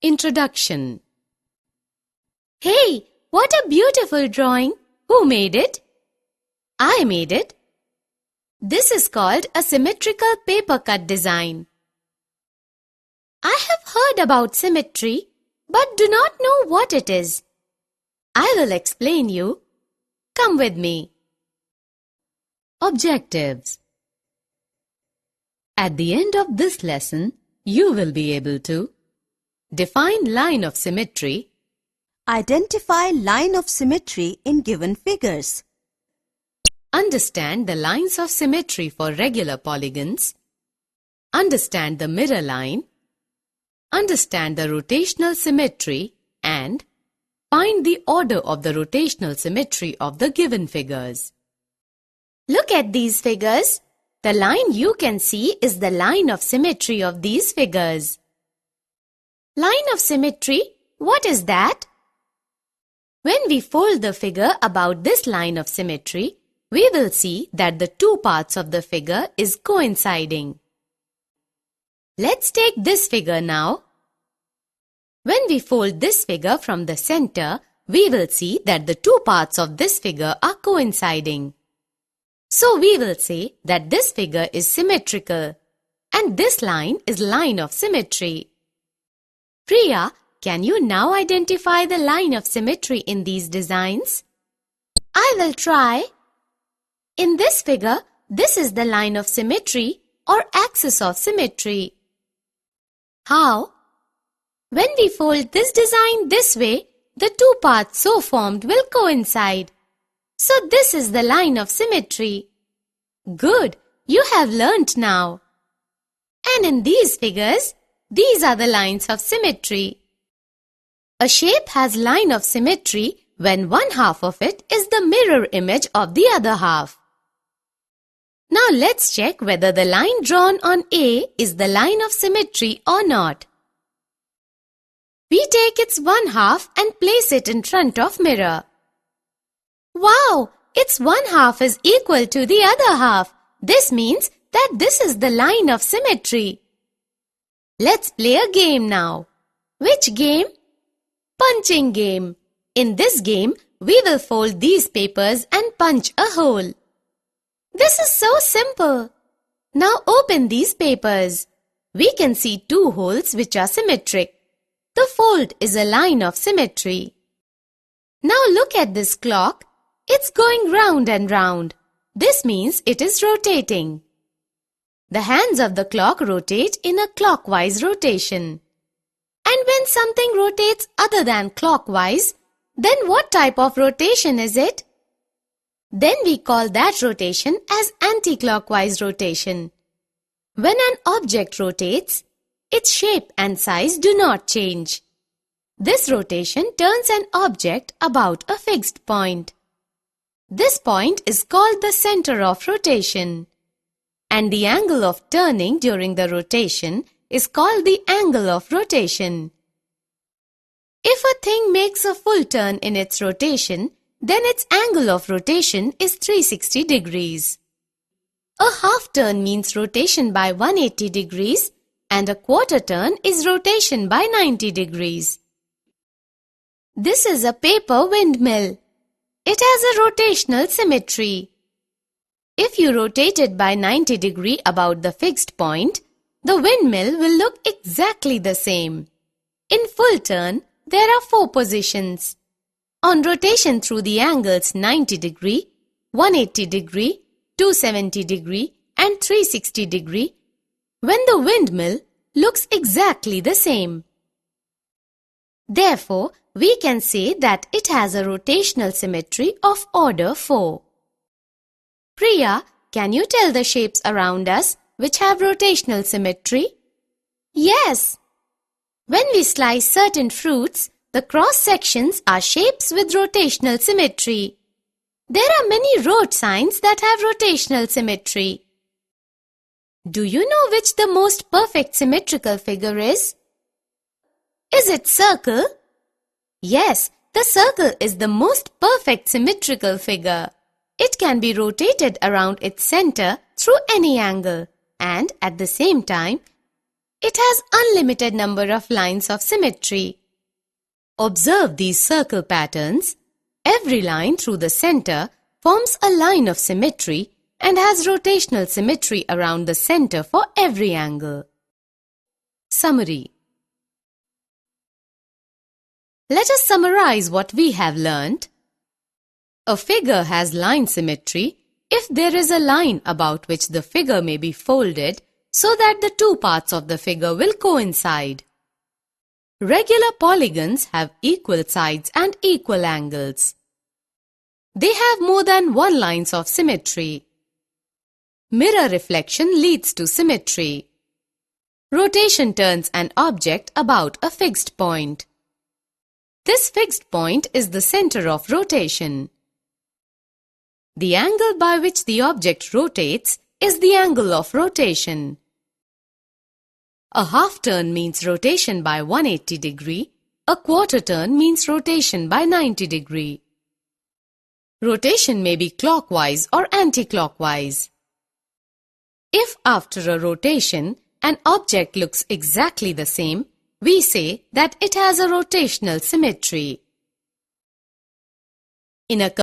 Introduction. Hey, what a beautiful drawing! Who made it? I made it. This is called a symmetrical paper cut design. I have heard about symmetry, but do not know what it is. I will explain you. Come with me. Objectives. At the end of this lesson, you will be able to define line of symmetry. Identify line of symmetry in given figures. Understand the lines of symmetry for regular polygons. Understand the mirror line. Understand the rotational symmetry and find the order of the rotational symmetry of the given figures. Look at these figures. The line you can see is the line of symmetry of these figures. Line of symmetry, what is that? When we fold the figure about this line of symmetry, we will see that the two parts of the figure is coinciding. Let's take this figure now. When we fold this figure from the center, we will see that the two parts of this figure are coinciding. So we will say that this figure is symmetrical and this line is line of symmetry. Priya, can you now identify the line of symmetry in these designs? I will try. In this figure, this is the line of symmetry or axis of symmetry. How? When we fold this design this way, the two parts so formed will coincide. So this is the line of symmetry. Good, you have learnt now. And in these figures, these are the lines of symmetry. A shape has line of symmetry when one half of it is the mirror image of the other half. Now let's check whether the line drawn on A is the line of symmetry or not. We take its one half and place it in front of mirror. Wow! Its one half is equal to the other half. This means that this is the line of symmetry. Let's play a game now. Which game? Punching game. In this game, we will fold these papers and punch a hole. This is so simple. Now open these papers. We can see two holes which are symmetric. The fold is a line of symmetry. Now look at this clock. It's going round and round. This means it is rotating. The hands of the clock rotate in a clockwise rotation. And when something rotates other than clockwise, then what type of rotation is it? Then we call that rotation as anti-clockwise rotation. When an object rotates, its shape and size do not change. This rotation turns an object about a fixed point. This point is called the center of rotation. And the angle of turning during the rotation is called the angle of rotation. If a thing makes a full turn in its rotation, then its angle of rotation is 360 degrees. A half turn means rotation by 180 degrees and a quarter turn is rotation by 90 degrees. This is a paper windmill. It has a rotational symmetry. If you rotate it by 90 degrees about the fixed point, the windmill will look exactly the same. In full turn, there are 4 positions. On rotation through the angles 90 degree, 180 degree, 270 degree and 360 degree, when the windmill looks exactly the same. Therefore, we can say that it has a rotational symmetry of order 4. Priya, can you tell the shapes around us which have rotational symmetry? Yes. When we slice certain fruits, the cross sections are shapes with rotational symmetry. There are many road signs that have rotational symmetry. Do you know which the most perfect symmetrical figure is? Is it circle? Yes, the circle is the most perfect symmetrical figure. It can be rotated around its center through any angle and at the same time It has unlimited number of lines of symmetry. Observe these circle patterns. Every line through the center forms a line of symmetry and has rotational symmetry around the center for every angle. Summary. Let us summarize what we have learnt. A figure has line symmetry if there is a line about which the figure may be folded so that the two parts of the figure will coincide. Regular polygons have equal sides and equal angles. They have more than one lines of symmetry. Mirror reflection leads to symmetry. Rotation turns an object about a fixed point. This fixed point is the center of rotation. The angle by which the object rotates is the angle of rotation. A half turn means rotation by 180 degree. A quarter turn means rotation by 90 degree. Rotation may be clockwise or anti-clockwise. If after a rotation, an object looks exactly the same, we say that it has a rotational symmetry. In a